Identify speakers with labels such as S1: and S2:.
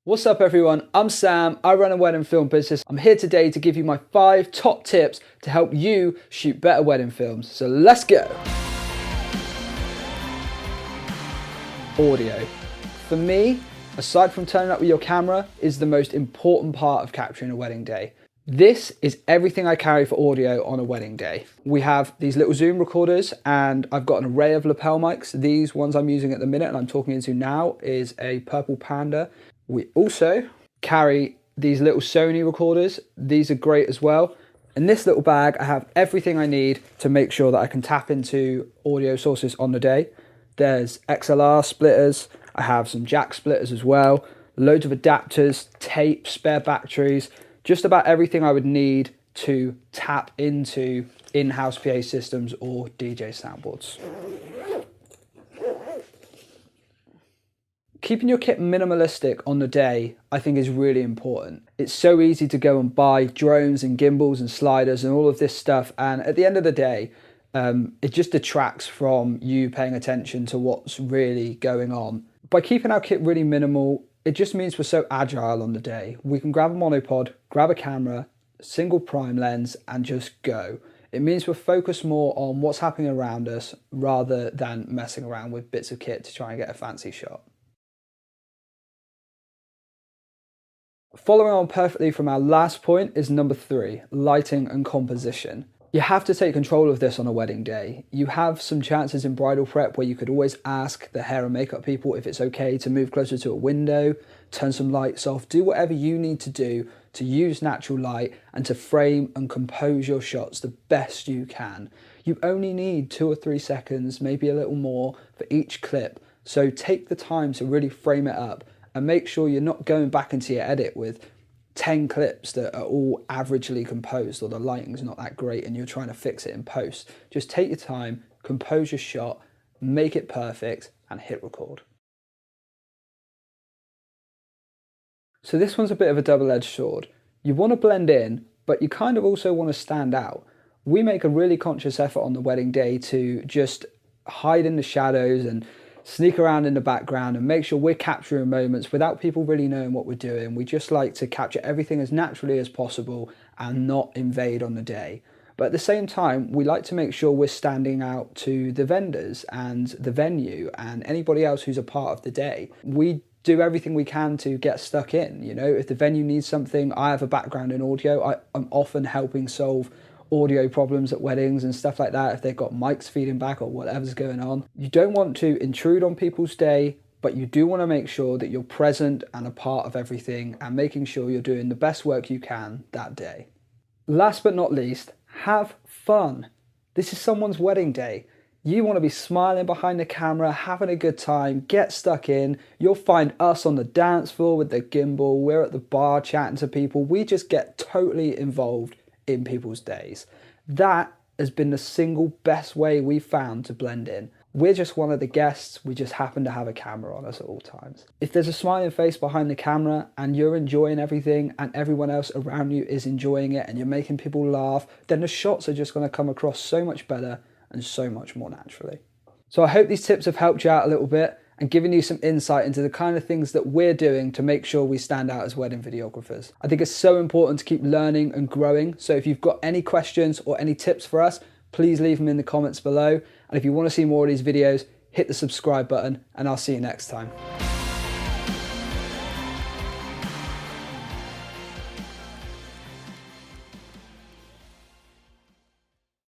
S1: What's up everyone, I'm Sam, I run a wedding film business. I'm here today to give you my 5 top tips to help you shoot better wedding films. So let's go. Audio. For me, aside from turning up with your camera, is the most important part of capturing a wedding day. This is everything I carry for audio on a wedding day. We have these little Zoom recorders and I've got an array of lapel mics. These ones I'm using at the minute and I'm talking into now is a Purple Panda. We also carry these little Sony recorders. These are great as well. In this little bag, I have everything I need to make sure that I can tap into audio sources on the day. There's XLR splitters. I have some jack splitters as well. Loads of adapters, tape, spare batteries, just about everything I would need to tap into in-house PA systems or DJ soundboards. Keeping your kit minimalistic on the day, I think, is really important. It's so easy to go and buy drones and gimbals and sliders and all of this stuff, and at the end of the day, it just detracts from you paying attention to what's really going on. By keeping our kit really minimal, it just means we're so agile on the day. We can grab a monopod, grab a camera, single prime lens, and just go. It means we're focused more on what's happening around us rather than messing around with bits of kit to try and get a fancy shot. Following on perfectly from our last point is number 3, lighting and composition. You have to take control of this on a wedding day. You have some chances in bridal prep where you could always ask the hair and makeup people if it's okay to move closer to a window, turn some lights off, do whatever you need to do to use natural light and to frame and compose your shots the best you can. You only need 2 or 3 seconds, maybe a little more, for each clip. So take the time to really frame it up and make sure you're not going back into your edit with 10 clips that are all averagely composed or the lighting's not that great and you're trying to fix it in post. Just take your time, compose your shot, make it perfect, and hit record. So this one's a bit of a double-edged sword. You want to blend in, but you kind of also want to stand out. We make a really conscious effort on the wedding day to just hide in the shadows and sneak around in the background and make sure we're capturing moments without people really knowing what we're doing. We just like to capture everything as naturally as possible and not invade on the day. But at the same time, we like to make sure we're standing out to the vendors and the venue and anybody else who's a part of the day. We do everything we can to get stuck in. You know, if the venue needs something, I have a background in audio. I'm often helping solve audio problems at weddings and stuff like that if they've got mics feeding back or whatever's going on. You don't want to intrude on people's day, but you do want to make sure that you're present and a part of everything and making sure you're doing the best work you can that day. Last but not least, have fun. This is someone's wedding day. You want to be smiling behind the camera, having a good time, get stuck in. You'll find us on the dance floor with the gimbal. We're at the bar chatting to people. We just get totally involved in people's days. That has been the single best way we've found to blend in. We're just one of the guests, we just happen to have a camera on us at all times. If there's a smiling face behind the camera and you're enjoying everything and everyone else around you is enjoying it and you're making people laugh, then the shots are just going to come across so much better and so much more naturally. So I hope these tips have helped you out a little bit and given you some insight into the kind of things that we're doing to make sure we stand out as wedding videographers. I think it's so important to keep learning and growing. So if you've got any questions or any tips for us, please leave them in the comments below. And if you want to see more of these videos, hit the subscribe button and I'll see you next time.